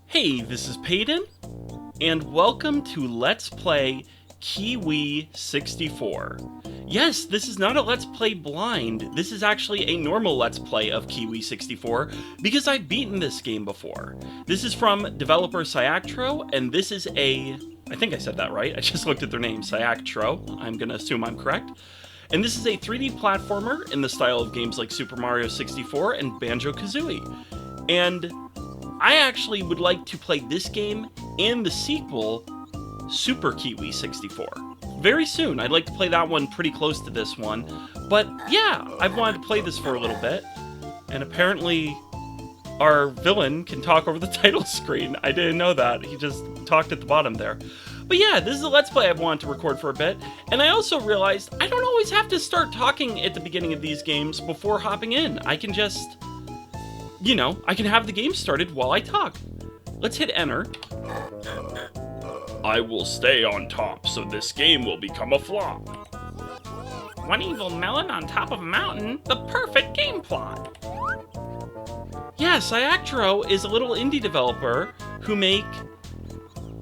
Hey, this is Peyton, and welcome to Let's Play Kiwi 64. Yes, this is not a Let's Play blind, this is actually a normal Let's Play of Kiwi 64, because I've beaten this game before. This is from developer Siactro, and this is I think I said that right, I just looked at their name, Siactro, I'm gonna assume I'm correct. And this is a 3D platformer in the style of games like Super Mario 64 and Banjo-Kazooie. And I actually would like to play this game and the sequel, Super Kiwi 64. Very soon. I'd like to play that one pretty close to this one. But yeah, I've wanted to play this for a little bit. And apparently our villain can talk over the title screen. I didn't know that. He just talked at the bottom there. But yeah, this is a Let's Play I've wanted to record for a bit. And I also realized I don't always have to start talking at the beginning of these games before hopping in. I can just, I can have the game started while I talk. Let's hit enter. I will stay on top, so this game will become a flop. One evil melon on top of a mountain, the perfect game plot. Yeah, Siactro is a little indie developer who make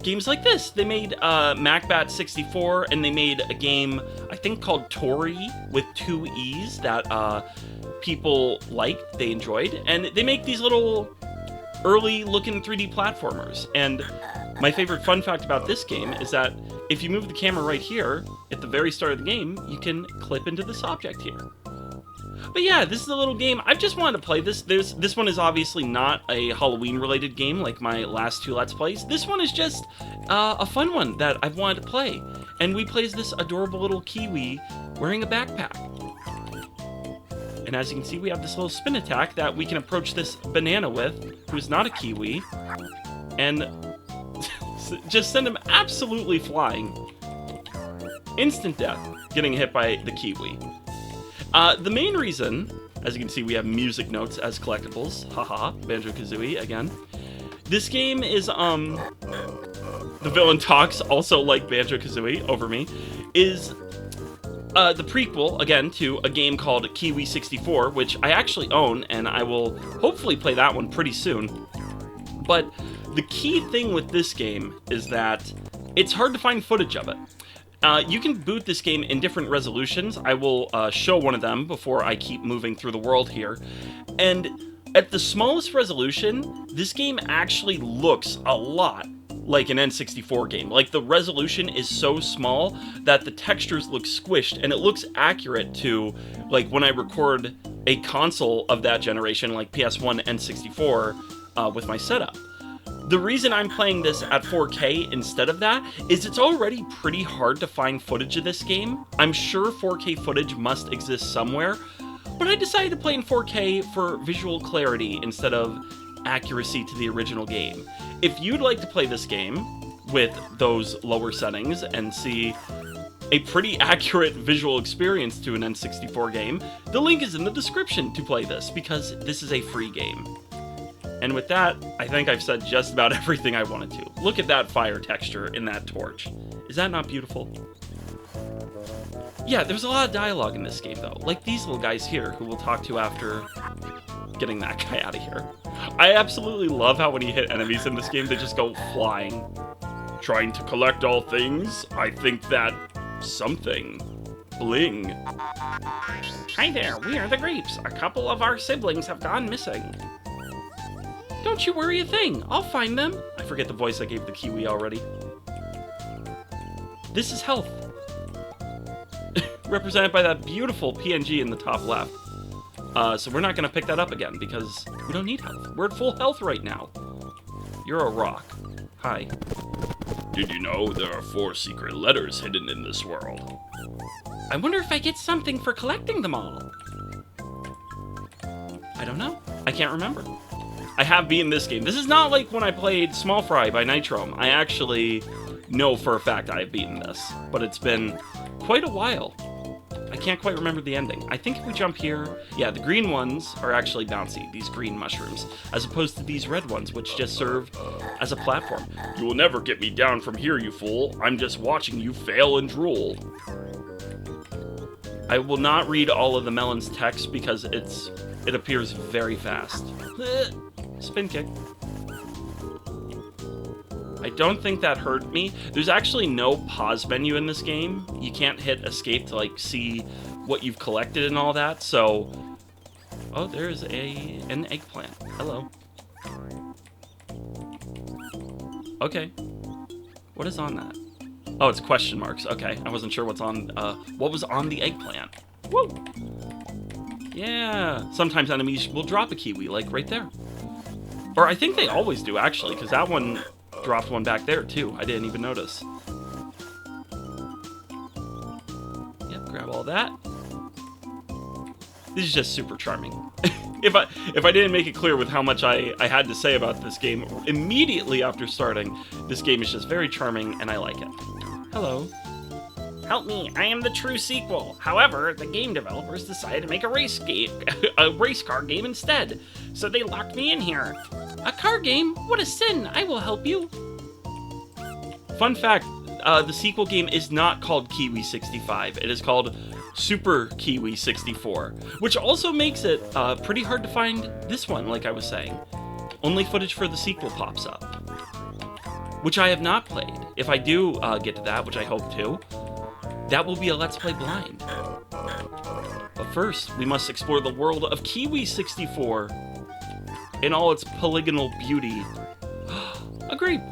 games like this. They made MacBat 64, and they made a game, I think, called Tori with 2 E's that people liked, they enjoyed, and they make these little early-looking 3D platformers. And my favorite fun fact about this game is that if you move the camera right here, at the very start of the game, you can clip into this object here. But yeah, this is a little game. I've just wanted to play this. This one is obviously not a Halloween-related game like my last 2 Let's Plays. This one is just a fun one that I've wanted to play. And we play as this adorable little kiwi wearing a backpack. And as you can see, we have this little spin attack that we can approach this banana with, who's not a kiwi, and just send him absolutely flying. Instant death, getting hit by the kiwi. The main reason, as you can see, we have music notes as collectibles. Haha, Banjo-Kazooie again. This game is, the villain talks also like Banjo-Kazooie over me, is the prequel, again, to a game called Kiwi 64, which I actually own, and I will hopefully play that one pretty soon. But the key thing with this game is that it's hard to find footage of it. You can boot this game in different resolutions. I will show one of them before I keep moving through the world here. And at the smallest resolution, this game actually looks a lot like an N64 game. Like, the resolution is so small that the textures look squished, and it looks accurate to, like, when I record a console of that generation, like PS1 N64, with my setup. The reason I'm playing this at 4K instead of that is it's already pretty hard to find footage of this game. I'm sure 4K footage must exist somewhere, but I decided to play in 4K for visual clarity instead of accuracy to the original game. If you'd like to play this game with those lower settings and see a pretty accurate visual experience to an N64 game, the link is in the description to play this, because this is a free game. And with that, I think I've said just about everything I wanted to. Look at that fire texture in that torch. Is that not beautiful? Yeah, there's a lot of dialogue in this game, though. Like these little guys here, who we'll talk to after getting that guy out of here. I absolutely love how when you hit enemies in this game, they just go flying. Trying to collect all things, I think that something. Bling. Hi there, we are the Grapes. A couple of our siblings have gone missing. Don't you worry a thing, I'll find them. I forget the voice I gave the kiwi already. This is health. Represented by that beautiful PNG in the top left. So we're not going to pick that up again, because we don't need health. We're at full health right now. You're a rock. Hi. Did you know there are 4 secret letters hidden in this world? I wonder if I get something for collecting them all. I don't know. I can't remember. I have beaten this game. This is not like when I played Small Fry by Nitrom. I actually know for a fact I've beaten this, but it's been quite a while. I can't quite remember the ending. I think if we jump here, yeah, the green ones are actually bouncy, these green mushrooms, as opposed to these red ones, which just serve as a platform. You will never get me down from here, you fool. I'm just watching you fail and drool. I will not read all of the melon's text because it appears very fast. Spin kick. I don't think that hurt me. There's actually no pause menu in this game. You can't hit escape to, like, see what you've collected and all that, so... Oh, there's an eggplant. Hello. Okay. What is on that? Oh, it's question marks. Okay, I wasn't sure what was on the eggplant. Woo! Yeah, sometimes enemies will drop a kiwi, like right there. Or I think they always do, actually, because that one dropped one back there, too. I didn't even notice. Yep, grab all that. This is just super charming. If I didn't make it clear with how much I had to say about this game immediately after starting, this game is just very charming, and I like it. Hello. Help me, I am the true sequel. However, the game developers decided to make a race car game instead, so they locked me in here. A car game? What a sin! I will help you. Fun fact, the sequel game is not called Kiwi 65. It is called Super Kiwi 64, which also makes it pretty hard to find this one, like I was saying. Only footage for the sequel pops up, which I have not played. If I do get to that, which I hope to, that will be a Let's Play Blind. But first, we must explore the world of Kiwi 64 in all its polygonal beauty. A grape.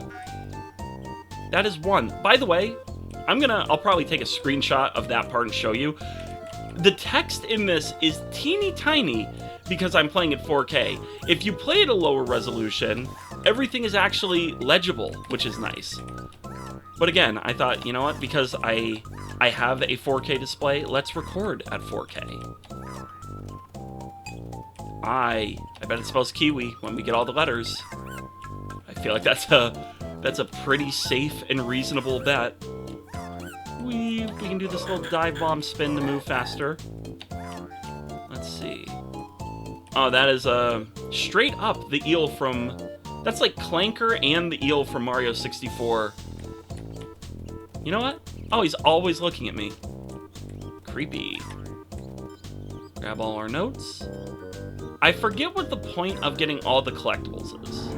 That is one. By the way, I'll probably take a screenshot of that part and show you. The text in this is teeny tiny because I'm playing at 4K. If you play at a lower resolution, everything is actually legible, which is nice. But again, I thought, you know what, because I have a 4K display, let's record at 4K. I bet it spells Kiwi when we get all the letters. I feel like that's a pretty safe and reasonable bet. We can do this little dive bomb spin to move faster. Let's see. Oh, that is straight up the eel from... That's like Clanker and the eel from Mario 64. You know what? Oh, he's always looking at me. Creepy. Grab all our notes. I forget what the point of getting all the collectibles is.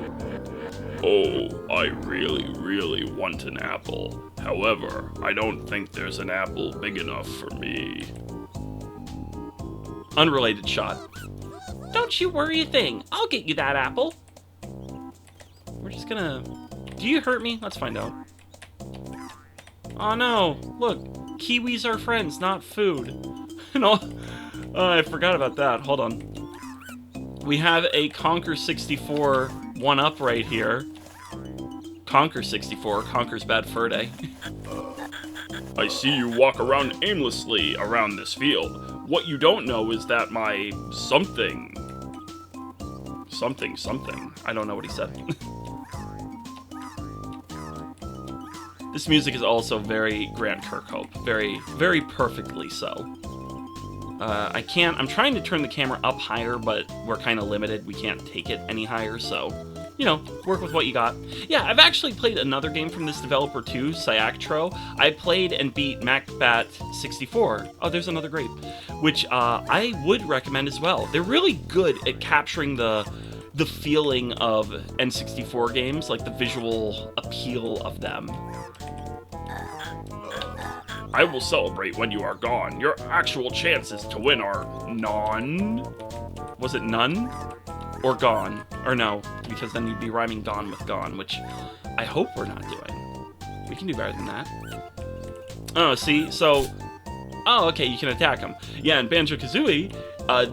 Oh, I really, really want an apple. However, I don't think there's an apple big enough for me. Unrelated shot. Don't you worry a thing. I'll get you that apple. We're just gonna... Do you hurt me? Let's find out. Oh no, look. Kiwis are friends, not food. No, I forgot about that. Hold on. We have a Conker 64 1-up right here. Conker 64, Conker's Bad Fur Day. I see you walk around aimlessly around this field. What you don't know is that my something, I don't know what he said. This music is also very Grant Kirkhope. Very, very perfectly so. I'm trying to turn the camera up higher, but we're kind of limited. We can't take it any higher, so, you know, work with what you got. Yeah, I've actually played another game from this developer too, Siactro. I played and beat MacBat 64. Oh, there's another grape. Which I would recommend as well. They're really good at capturing the feeling of N64 games, like the visual appeal of them. I will celebrate when you are gone. Your actual chances to win are none. Was it none? Or gone? Or no, because then you'd be rhyming dawn with gone, which I hope we're not doing. We can do better than that. Oh, see, so... Oh, okay, you can attack them. Yeah, in Banjo-Kazooie,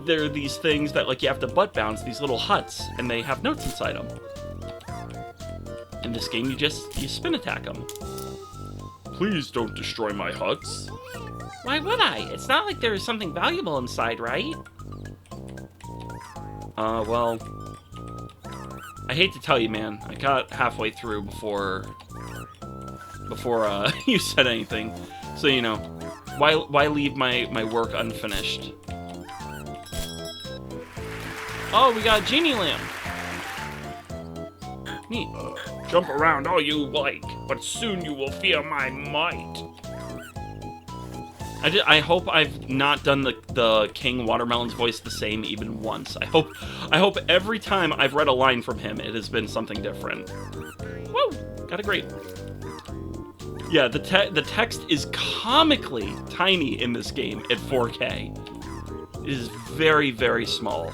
there are these things that, like, you have to butt bounce, these little huts, and they have notes inside them. In this game, you spin attack them. Please don't destroy my huts. Why would I? It's not like there is something valuable inside, right? Well... I hate to tell you, man. I got halfway through before you said anything. So, you know, Why leave my work unfinished? Oh, we got a genie lamp. Neat. Jump around all you like, but soon you will fear my might. I hope I've not done the King Watermelon's voice the same even once. I hope every time I've read a line from him, it has been something different. Woo! Got a grape. Yeah, the text is comically tiny in this game at 4K. It is very, very small.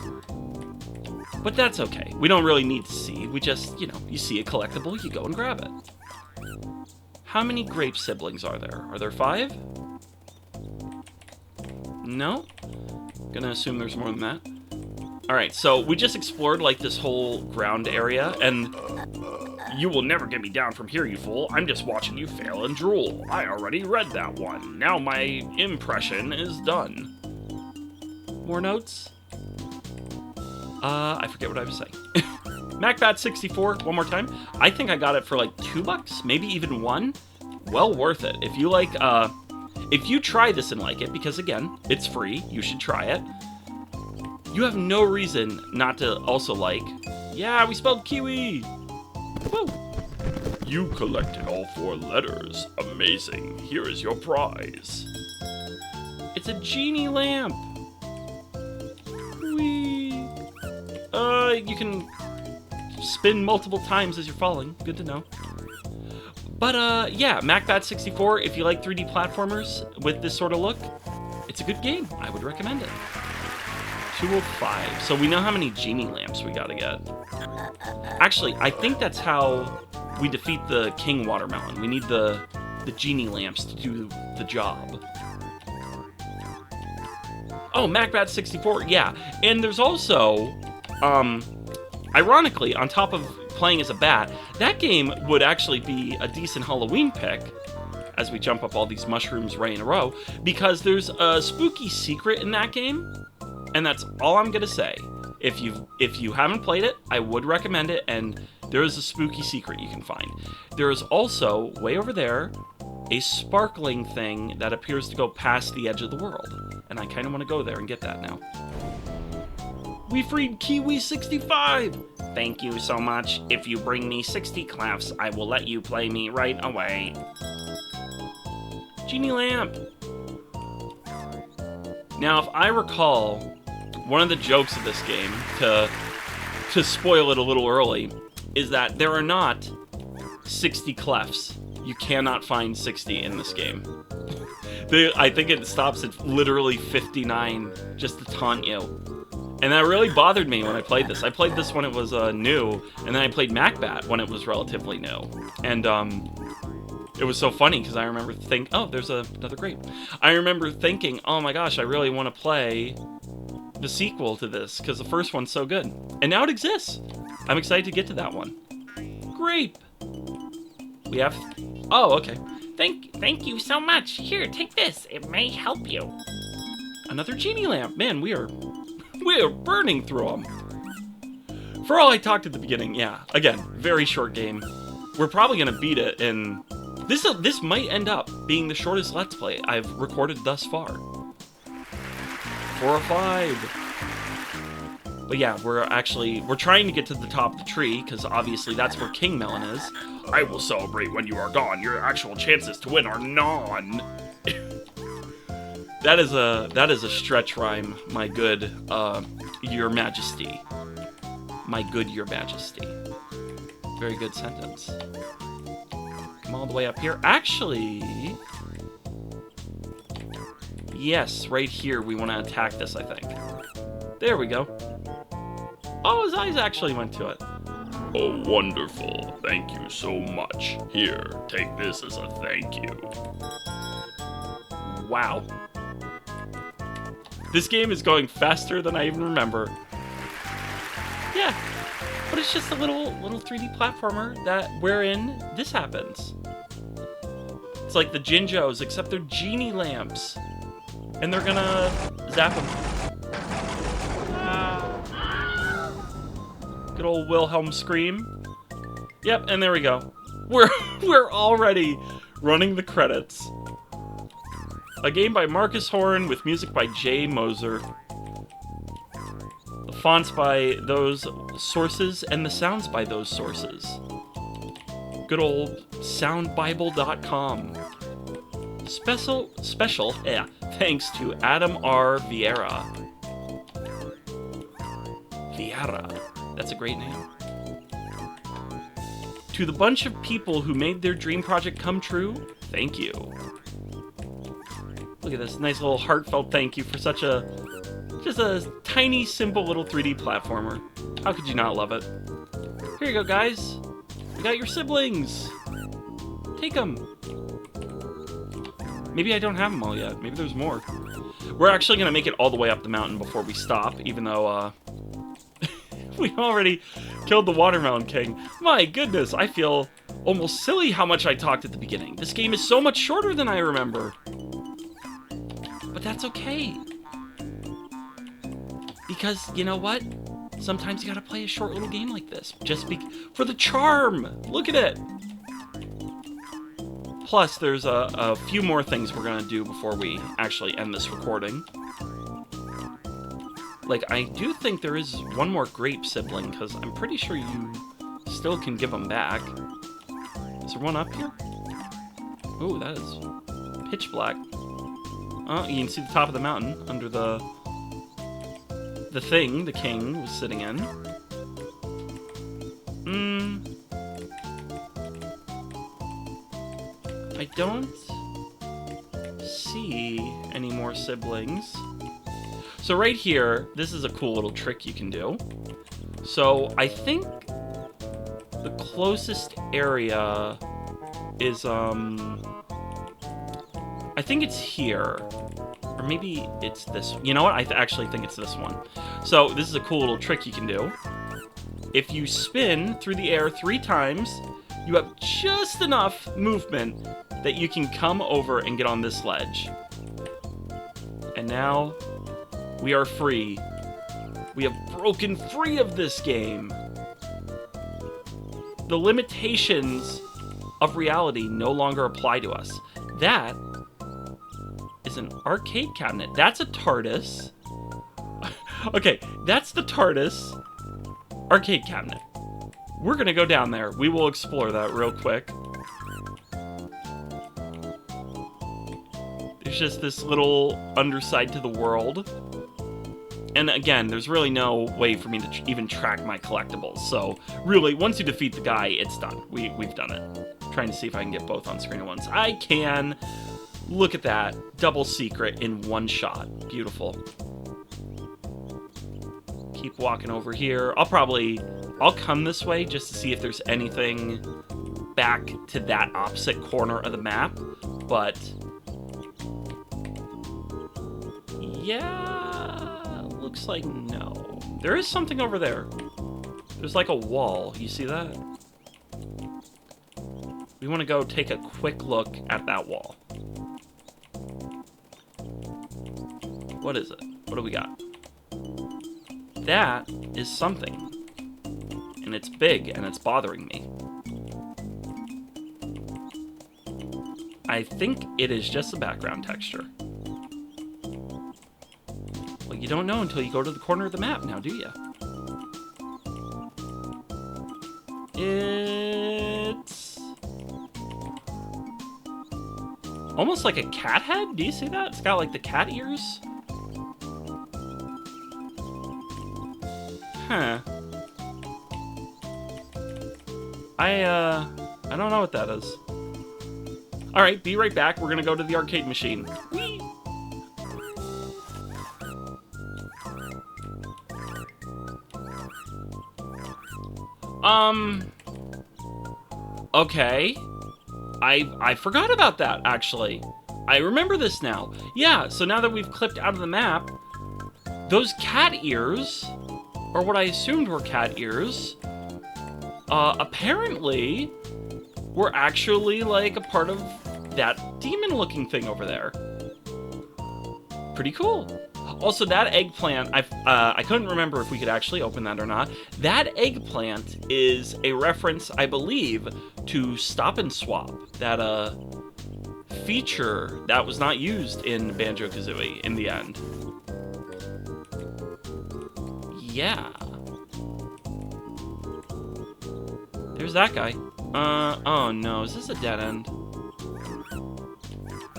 But that's okay. We don't really need to see. We just, you see a collectible, you go and grab it. How many grape siblings are there? Are there 5? No? Gonna assume there's more than that. Alright, so we just explored, like, this whole ground area, and... You will never get me down from here, you fool. I'm just watching you fail and drool. I already read that one. Now my impression is done. More notes? I forget what I was saying. MacBat64, one more time. I think I got it for like $2, maybe even 1. Well worth it. If you like, if you try this and like it, because again, it's free, you should try it. You have no reason not to also like. Yeah, we spelled Kiwi. Woo. You collected all 4 letters. Amazing. Here is your prize. It's a genie lamp. Whee. You can spin multiple times as you're falling. Good to know. But, yeah, MacBat64, if you like 3D platformers with this sort of look, it's a good game. I would recommend it. 205. So we know how many genie lamps we gotta get. Actually, I think that's how we defeat the King Watermelon. We need the genie lamps to do the job. Oh, MacBat64, yeah. And there's also, ironically, on top of playing as a bat, that game would actually be a decent Halloween pick, as we jump up all these mushrooms right in a row, because there's a spooky secret in that game, and that's all I'm gonna say. If you haven't played it, I would recommend it, and there is a spooky secret you can find. There is also, way over there, a sparkling thing that appears to go past the edge of the world, and I kind of want to go there and get that now. We freed Kiwi 65! Thank you so much. If you bring me 60 clefs, I will let you play me right away. Genie lamp! Now, if I recall, one of the jokes of this game, to spoil it a little early, is that there are not 60 clefs. You cannot find 60 in this game. I think it stops at literally 59, just to taunt you. And that really bothered me when I played this. I played this when it was new, and then I played MacBat when it was relatively new. And it was so funny, because I remember thinking, oh, there's another grape. I remember thinking, oh my gosh, I really want to play the sequel to this, because the first one's so good. And now it exists. I'm excited to get to that one. Grape! We have... Oh, okay. Thank you so much. Here, take this. It may help you. Another genie lamp. Man, we are burning through them. For all I talked at the beginning, yeah. Again, very short game. We're probably going to beat it in... This might end up being the shortest Let's Play I've recorded thus far. 4 or 5. But yeah, we're trying to get to the top of the tree, because obviously that's where King Melon is. I will celebrate when you are gone. Your actual chances to win are none. That is a stretch rhyme, my good, Your Majesty. My good Your Majesty. Very good sentence. Come all the way up here. Actually... Yes, right here we want to attack this, I think. There we go. Oh, his eyes actually went to it. Oh, wonderful. Thank you so much. Here, take this as a thank you. Wow. This game is going faster than I even remember. Yeah, but it's just a little 3D platformer wherein this happens. It's like the Jinjos, except they're genie lamps. And they're gonna zap them. Good old Wilhelm scream. Yep, and there we go. We're already running the credits. A game by Marcus Horn with music by Jay Moser. The fonts by those sources and the sounds by those sources. Good old soundbible.com. Special thanks to Adam R. Vieira. That's a great name. To the bunch of people who made their dream project come true, thank you. Look at this nice little heartfelt thank you for just a tiny, simple little 3D platformer. How could you not love it? Here you go, guys. You got your siblings. Take them. Maybe I don't have them all yet. Maybe there's more. We're actually going to make it all the way up the mountain before we stop, even though, we already killed the Watermelon King. My goodness, I feel almost silly how much I talked at the beginning. This game is so much shorter than I remember. But that's okay. Because, you know what? Sometimes you gotta play a short little game like this. Just for the charm! Look at it! Plus, there's a few more things we're gonna do before we actually end this recording. Like, I do think there is one more grape sibling, because I'm pretty sure you still can give them back. Is there one up here? Ooh, that is pitch black. Oh, you can see the top of the mountain under the thing the king was sitting in. I don't see any more siblings. So right here, this is a cool little trick you can do. So I think the closest area is, I think it's here. Or maybe it's this. You know what? I actually think it's this one. So this is a cool little trick you can do. If you spin through the air 3 times, you have just enough movement that you can come over and get on this ledge. And now we are free. We have broken free of this game. The limitations of reality no longer apply to us. That is an arcade cabinet. That's a Tardis. Okay, that's the Tardis arcade cabinet. We're gonna go down there. We will explore that real quick. There's just this little underside to the world. And again, there's really no way for me to even track my collectibles. So really, once you defeat the guy, it's done. We've done it. Trying to see if I can get both on screen at once. I can. Look at that. Double secret in one shot. Beautiful. Keep walking over here. I'll come this way just to see if there's anything back to that opposite corner of the map. But yeah, looks like no. There is something over there. There's like a wall. You see that? We want to go take a quick look at that wall. What is it? What do we got? That is something. And it's big, and it's bothering me. I think it is just a background texture. Well, you don't know until you go to the corner of the map now, do you? It's almost like a cat head. Do you see that? It's got like the cat ears. Huh. I don't know what that is. Alright, be right back. We're gonna go to the arcade machine. Whee! Okay. I forgot about that, actually. I remember this now. Yeah, so now that we've clipped out of the map, those cat ears, or what I assumed were cat ears, apparently were actually like a part of that demon-looking thing over there. Pretty cool. Also, that eggplant, I couldn't remember if we could actually open that or not. That eggplant is a reference, I believe, to Stop and Swap, that feature that was not used in Banjo-Kazooie in the end. Yeah. There's that guy. Oh no, is this a dead end?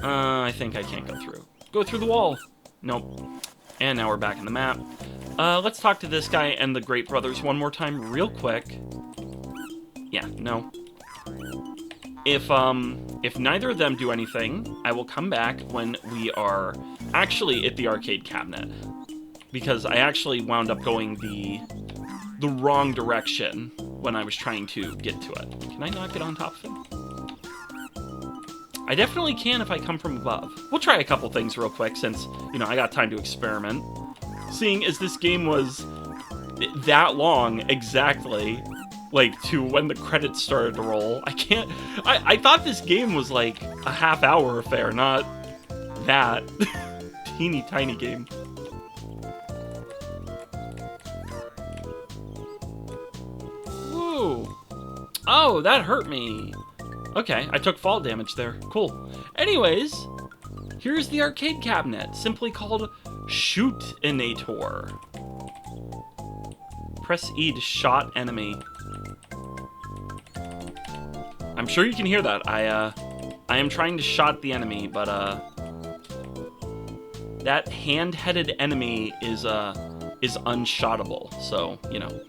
I think I can't go through. Go through the wall. Nope. And now we're back in the map. Let's talk to this guy and the Great Brothers one more time real quick. Yeah, no. If neither of them do anything, I will come back when we are actually at the arcade cabinet. Because I actually wound up going the wrong direction when I was trying to get to it. Can I not get on top of him? I definitely can if I come from above. We'll try a couple things real quick since, you know, I got time to experiment. Seeing as this game was that long exactly, like, to when the credits started to roll, I thought this game was like a half-hour affair, not that teeny tiny game. Whoa. Oh, that hurt me. Okay, I took fall damage there. Cool. Anyways, here's the arcade cabinet, simply called Shoot-inator. Press E to shot enemy. I'm sure you can hear that. I am trying to shot the enemy, but that hand-headed enemy is unshottable. So, you know,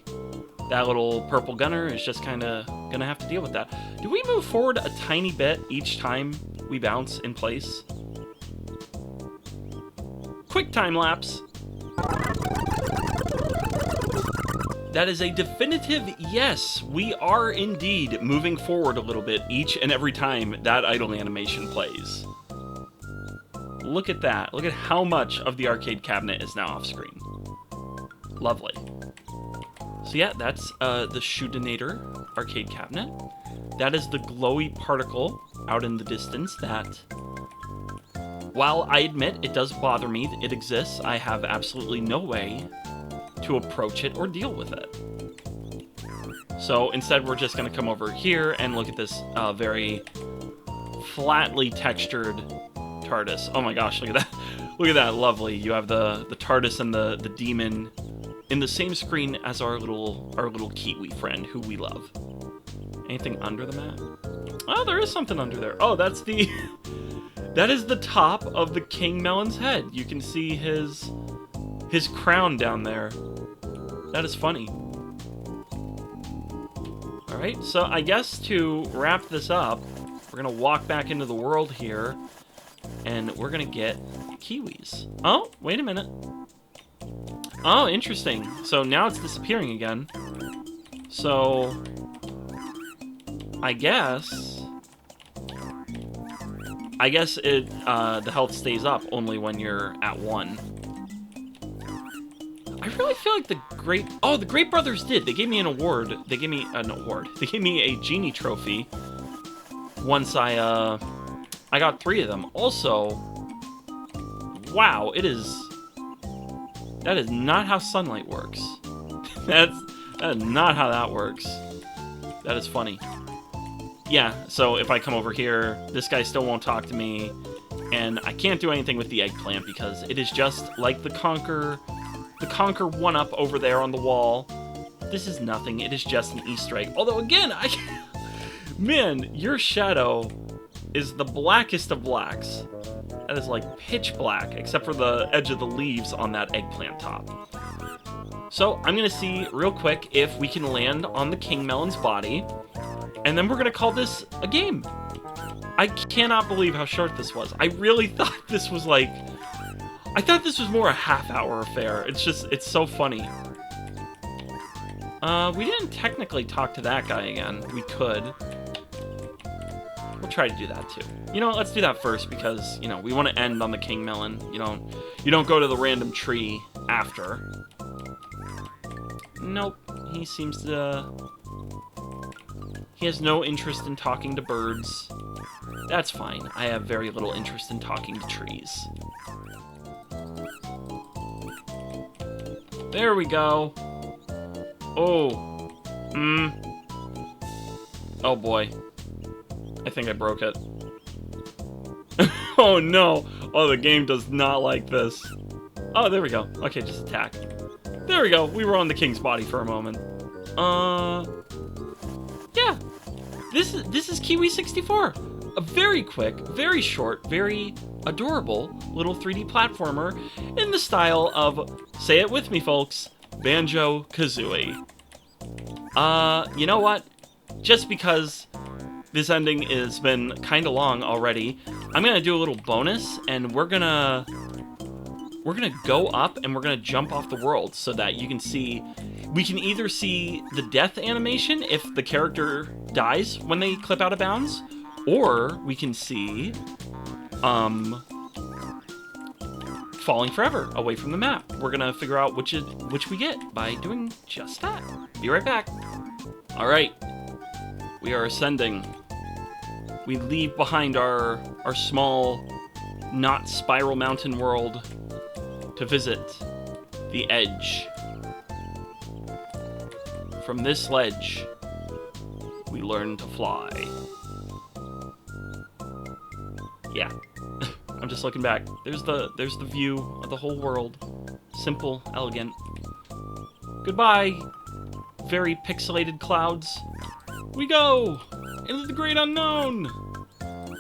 that little purple gunner is just kind of gonna have to deal with that. Do we move forward a tiny bit each time we bounce in place? Quick time lapse. That is a definitive yes. We are indeed moving forward a little bit each and every time that idle animation plays. Look at that. Look at how much of the arcade cabinet is now off screen. Lovely. So yeah, that's the Shoot-inator arcade cabinet. That is the glowy particle out in the distance that, while I admit it does bother me that it exists, I have absolutely no way to approach it or deal with it. So instead we're just going to come over here and look at this very flatly textured Tardis. Oh my gosh, look at that. Look at that, lovely. You have the Tardis and the demon in the same screen as our little Kiwi friend who we love. Anything under the map? Oh, there is something under there. Oh, that's the that is the top of the King Melon's head. You can see his crown down there. That is funny. All right, so I guess to wrap this up, we're gonna walk back into the world here, and we're gonna get Kiwis. Oh, wait a minute. Oh, interesting. So now it's disappearing again. So I guess it the health stays up only when you're at 1. I really feel like the Great Brothers did. They gave me an award. They gave me an award. They gave me a genie trophy once I got 3 of them. Also, wow, that is not how sunlight works. That is not how that works. That is funny. Yeah, so if I come over here, this guy still won't talk to me, and I can't do anything with the eggplant because it is just like the Conker 1-up over there on the wall. This is nothing. It is just an Easter egg. Although, again, man, your shadow is the blackest of blacks. That is like pitch black, except for the edge of the leaves on that eggplant top. So I'm going to see real quick if we can land on the King Melon's body, and then we're going to call this a game. I cannot believe how short this was. I really thought this was like... I thought this was more a half-hour affair. It's so funny. We didn't technically talk to that guy again. We could. We'll try to do that too. You know, let's do that first because, you know, we want to end on the King Melon. You don't go to the random tree after. Nope. He seems to... He has no interest in talking to birds. That's fine. I have very little interest in talking to trees. There we go. Oh. Oh boy. I think I broke it. Oh no! Oh, the game does not like this. Oh, there we go. Okay, just attack. There we go. We were on the king's body for a moment. Yeah. This is Kiwi 64. A very quick, very short, very adorable little 3D platformer in the style of, say it with me, folks, Banjo-Kazooie. You know what? Just because this ending has been kind of long already, I'm gonna do a little bonus, and we're gonna go up and we're gonna jump off the world so that you can see. We can either see the death animation if the character dies when they clip out of bounds, or we can see falling forever away from the map. We're gonna figure out which we get by doing just that. Be right back. All right, we are ascending. We leave behind our small, not spiral mountain world to visit the edge. From this ledge, we learn to fly. Yeah, I'm just looking back. There's the view of the whole world. Simple, elegant. Goodbye, very pixelated clouds. We go into the great unknown.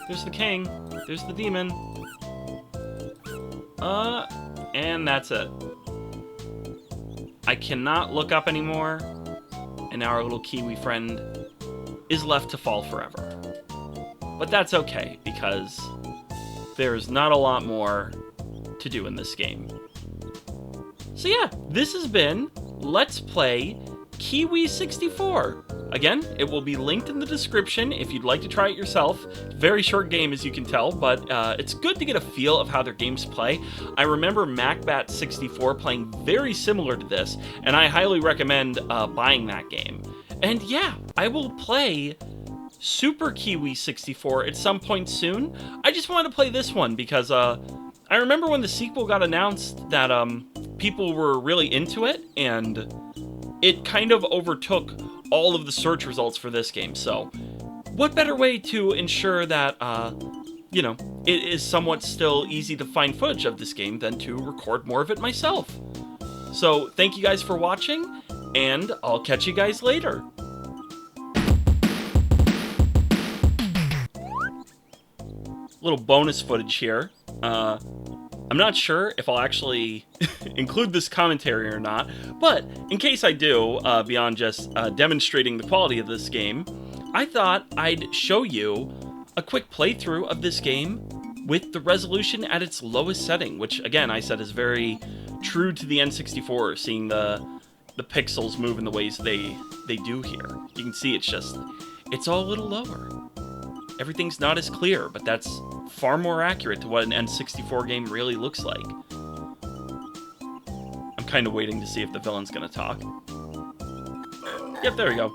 There's the king. There's the demon. And that's it. I cannot look up anymore, and our little Kiwi friend is left to fall forever. But that's okay, because there's not a lot more to do in this game. So yeah, this has been Let's Play Kiwi 64. Again, it will be linked in the description if you'd like to try it yourself. Very short game, as you can tell, but it's good to get a feel of how their games play. I remember MacBat 64 playing very similar to this, and I highly recommend buying that game. And yeah, I will play Super Kiwi 64 at some point soon. I just wanted to play this one because I remember when the sequel got announced that people were really into it, and it kind of overtook all of the search results for this game. So what better way to ensure that, you know, it is somewhat still easy to find footage of this game than to record more of it myself. So thank you guys for watching, and I'll catch you guys later. Little bonus footage here. I'm not sure if I'll actually include this commentary or not, but in case I do, beyond just demonstrating the quality of this game, I thought I'd show you a quick playthrough of this game with the resolution at its lowest setting, which again I said is very true to the N64, seeing the pixels move in the ways they do here. You can see it's all a little lower. Everything's not as clear, but that's far more accurate to what an N64 game really looks like. I'm kind of waiting to see if the villain's gonna talk. Yep, there we go.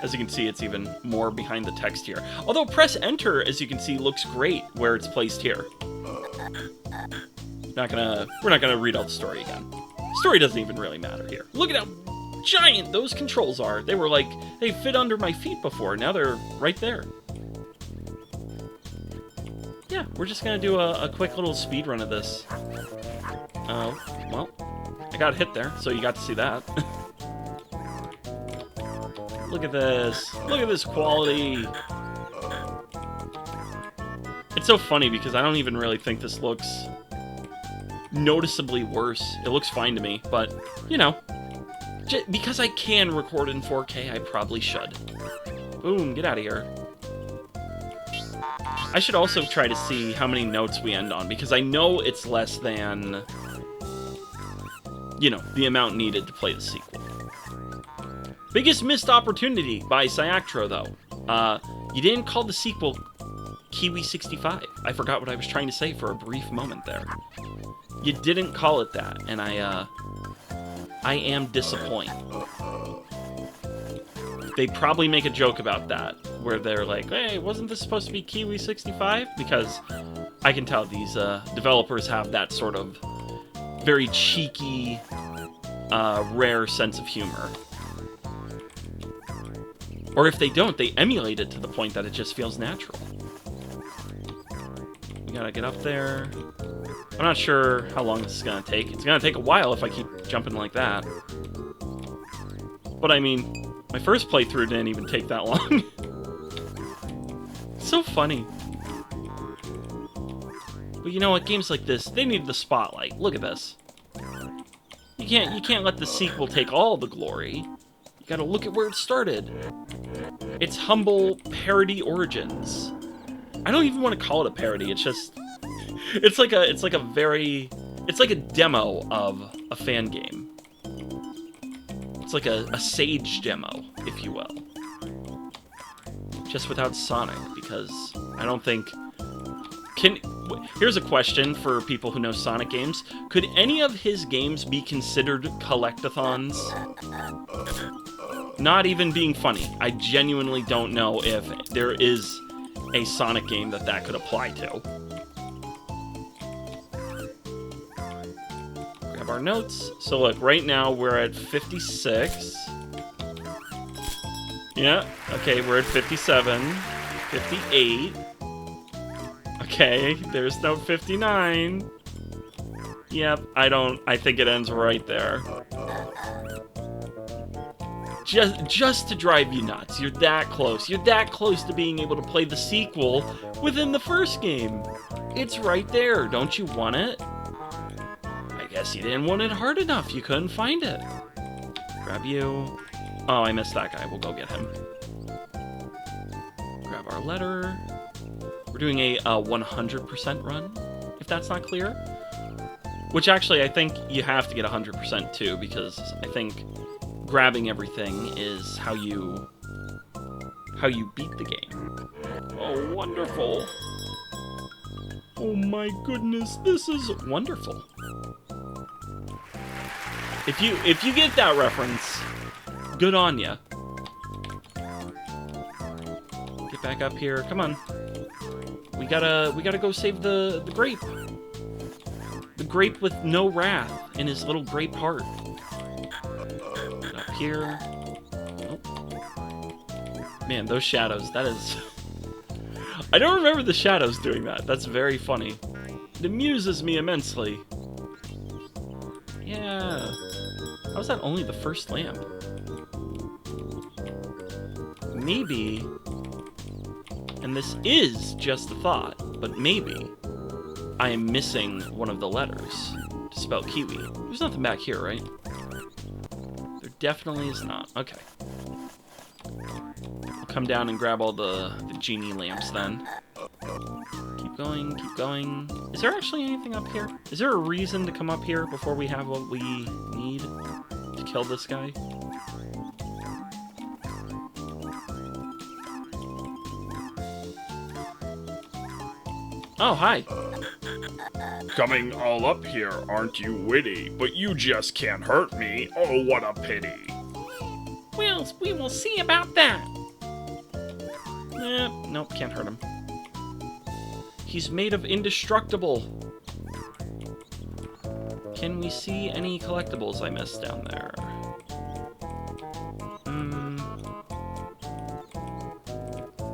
As you can see, it's even more behind the text here. Although press enter, as you can see, looks great where it's placed here. We're not gonna read out the story again. Story doesn't even really matter here. Look at how giant those controls are. They were like, they fit under my feet before. Now they're right there. Yeah, we're just gonna do a quick little speed run of this. Well, I got hit there, so you got to see that. Look at this. Look at this quality. It's so funny because I don't even really think this looks noticeably worse. It looks fine to me, but, you know, because I can record in 4K, I probably should. Boom, get out of here. I should also try to see how many notes we end on, because I know it's less than, you know, the amount needed to play the sequel. Biggest missed opportunity by Siactro, though. You didn't call the sequel Kiwi 65. I forgot what I was trying to say for a brief moment there. You didn't call it that, and I am disappointed. They probably make a joke about that, where they're like, hey, wasn't this supposed to be Kiwi 65? Because I can tell these developers have that sort of very cheeky, rare sense of humor. Or if they don't, they emulate it to the point that it just feels natural. We gotta get up there. I'm not sure how long this is gonna take. It's gonna take a while if I keep jumping like that. But I mean, my first playthrough didn't even take that long. So funny. But you know what? Games like this, they need the spotlight. Look at this. You can't let the sequel take all the glory. You gotta look at where it started. It's humble parody origins. I don't even want to call it a parody. It's just, it's like a demo of a fan game. It's like a Sage demo, if you will. Just without Sonic, because I don't think... Here's a question for people who know Sonic games. Could any of his games be considered collect-a-thons? Not even being funny. I genuinely don't know if there is a Sonic game that could apply to. Grab our notes. So look, right now we're at 56. Yeah, okay, we're at 57. 58. Okay, there's no 59. Yep, I think it ends right there. Just to drive you nuts. You're that close. You're that close to being able to play the sequel within the first game. It's right there. Don't you want it? I guess you didn't want it hard enough. You couldn't find it. Grab you. Oh, I missed that guy. We'll go get him. Grab our letter. We're doing a 100% run, if that's not clear. Which actually, I think you have to get 100% too, because I think grabbing everything is how you beat the game. Oh, wonderful. Oh my goodness, this is wonderful. If you get that reference, good on ya. Get back up here. Come on. We gotta go save the grape. The grape with no wrath in his little grape heart. Get up here. Nope. Man, those shadows, that is... I don't remember the shadows doing that. That's very funny. It amuses me immensely. Yeah. How is that only the first lamp? Maybe... And this is just a thought, but maybe I am missing one of the letters to spell Kiwi. There's nothing back here, right? There definitely is not. Okay. I'll come down and grab all the genie lamps then. Keep going, keep going. Is there actually anything up here? Is there a reason to come up here before we have what we need to kill this guy? Oh, hi. Coming all up here, aren't you witty? But you just can't hurt me. Oh, what a pity. Well, we will see about that. Nope, can't hurt him. He's made of indestructible. Can we see any collectibles I missed down there?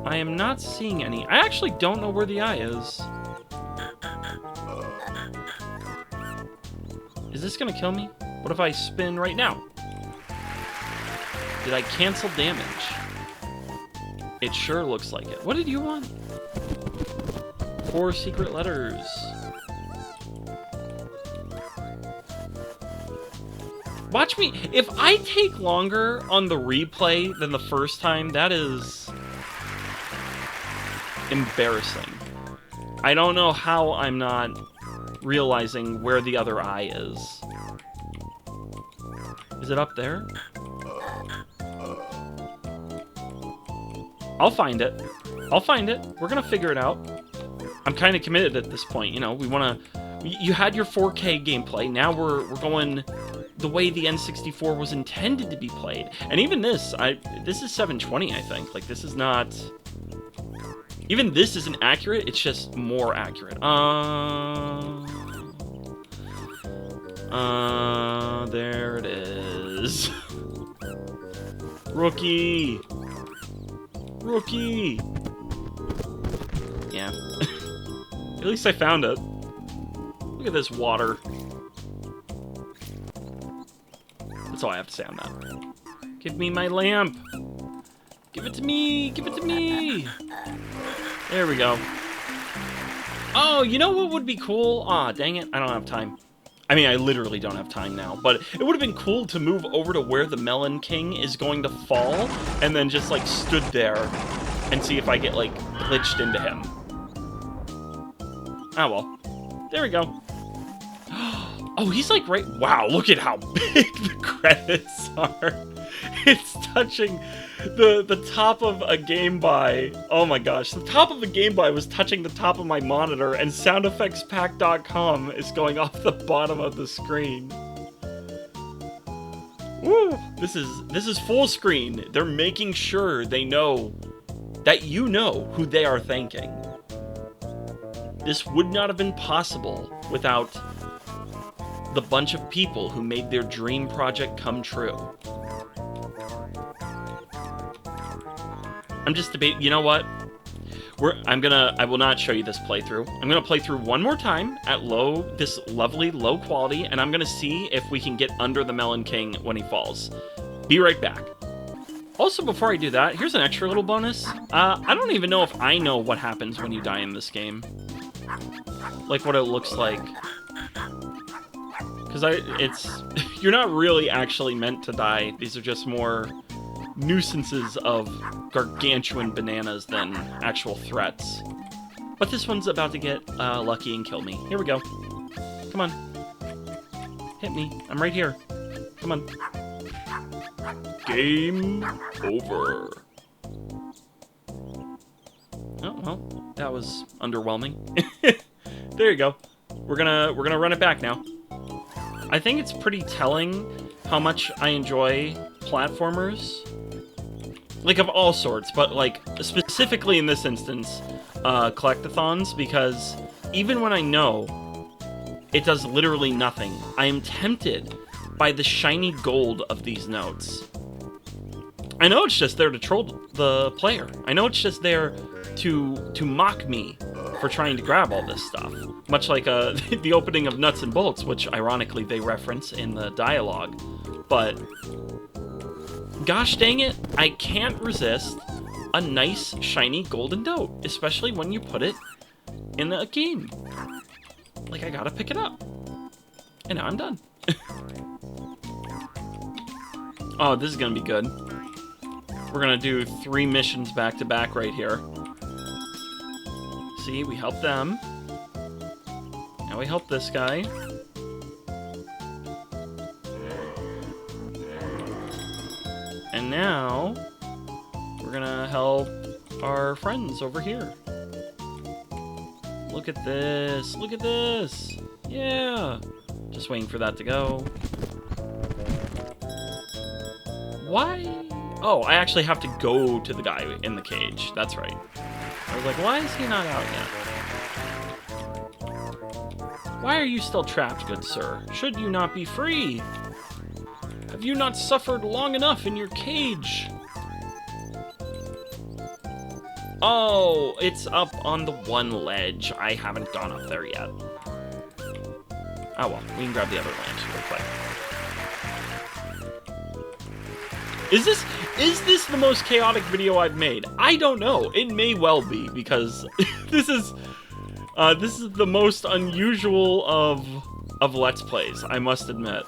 I am not seeing any. I actually don't know where the eye is. Is this gonna kill me? What if I spin right now? Did I cancel damage? It sure looks like it. What did you want? 4 secret letters. Watch me. If I take longer on the replay than the first time, that is embarrassing. I don't know how I'm not realizing where the other eye is. Is it up there? I'll find it. I'll find it. We're gonna figure it out. I'm kind of committed at this point. You know, we want to... You had your 4K gameplay. Now we're going the way the N64 was intended to be played. And even this, this is 720, I think. Like, this is not... Even this isn't accurate, it's just more accurate. There it is. Rookie! Rookie! Yeah. At least I found it. Look at this water. That's all I have to say on that. Give me my lamp. Give it to me. Give it to me. There we go. Oh, you know what would be cool? Aw, dang it. I don't have time. I mean, I literally don't have time now, but it would have been cool to move over to where the Melon King is going to fall, and then just, like, stood there and see if I get, like, glitched into him. Ah, well. There we go. Oh, he's, like, right... Wow, look at how big the credits are. It's touching the top of a Game Boy. Oh my gosh, the top of a Game Boy was touching the top of my monitor, and soundeffectspack.com is going off the bottom of the screen. Woo! This is full screen. They're making sure they know that you know who they are thanking. This would not have been possible without the bunch of people who made their dream project come true. I'm just debating. You know what? I will not show you this playthrough. I'm gonna play through one more time at this lovely low quality, and I'm gonna see if we can get under the Melon King when he falls. Be right back. Also, before I do that, here's an extra little bonus. I don't even know if I know what happens when you die in this game. Like what it looks like. Because you're not really actually meant to die. These are just more nuisances of gargantuan bananas than actual threats. But this one's about to get lucky and kill me. Here we go. Come on. Hit me. I'm right here. Come on. Game over. Oh, well, that was underwhelming. There you go. We're gonna run it back now. I think it's pretty telling how much I enjoy platformers. Like, of all sorts, but, like, specifically in this instance, collect-a-thons, because even when I know it does literally nothing, I am tempted by the shiny gold of these notes. I know it's just there to troll the player. I know it's just there to mock me for trying to grab all this stuff. Much like the opening of Nuts and Bolts, which, ironically, they reference in the dialogue. But gosh dang it, I can't resist a nice, shiny golden note, especially when you put it in a game. Like, I gotta pick it up. And now I'm done. Oh, this is gonna be good. We're gonna do 3 missions back to back right here. See, we helped them. Now we help this guy. And now, we're gonna help our friends over here. Look at this, look at this. Yeah. Just waiting for that to go. Why? Oh, I actually have to go to the guy in the cage. That's right. I was like, why is he not out yet? Why are you still trapped, good sir? Should you not be free? Have you not suffered long enough in your cage? Oh, it's up on the one ledge. I haven't gone up there yet. Oh well, we can grab the other ledge real quick. Is this the most chaotic video I've made? I don't know. It may well be, because this is the most unusual of Let's Plays, I must admit.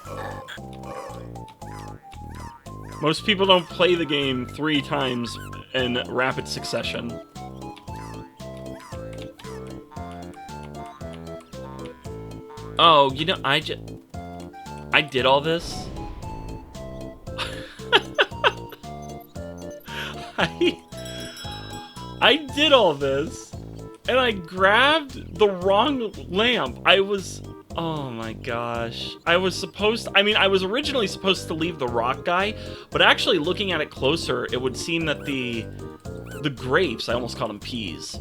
Most people don't play the game 3 times in rapid succession. Oh, you know, I did all this. I did all this, and I grabbed the wrong lamp. Oh my gosh. I was originally supposed to leave the rock guy, but actually looking at it closer, it would seem that the grapes, I almost called them peas,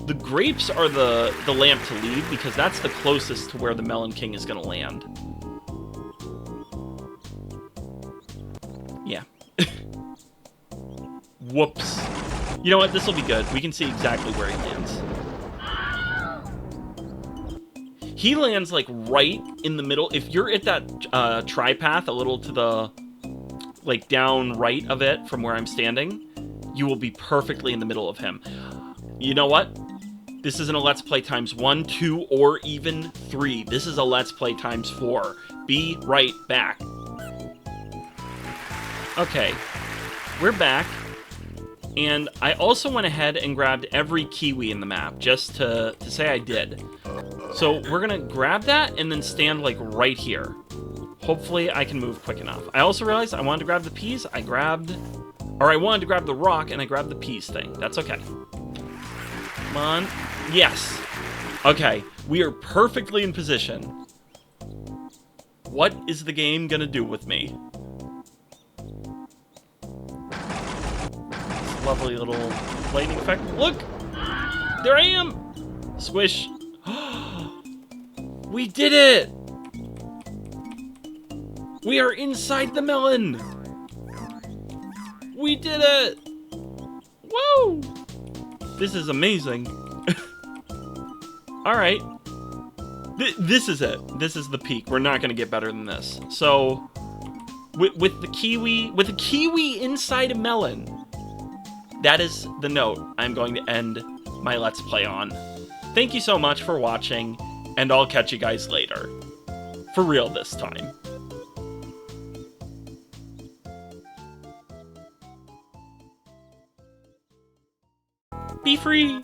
the grapes are the lamp to leave, because that's the closest to where the Melon King is gonna land. Yeah. Whoops. You know what? This will be good. We can see exactly where he lands. He lands like right in the middle. If you're at that tri-path a little to the like down right of it from where I'm standing, you will be perfectly in the middle of him. You know what? This isn't a Let's Play times 1, 2, or even 3. This is a Let's Play times 4. Be right back. Okay, we're back. And I also went ahead and grabbed every Kiwi in the map, just to say I did. So we're gonna grab that and then stand like right here. Hopefully I can move quick enough. I also realized I wanted to grab the peas. I wanted to grab the rock and I grabbed the peas thing. That's okay. Come on. Yes. Okay, we are perfectly in position. What is the game gonna do with me? This lovely little lightning effect. Look! There I am! Swish. We did it! We are inside the melon! We did it! Woo! This is amazing. Alright. This is it. This is the peak. We're not going to get better than this. So, with the kiwi inside a melon, that is the note I'm going to end my Let's Play on. Thank you so much for watching, and I'll catch you guys later. For real this time. Be free!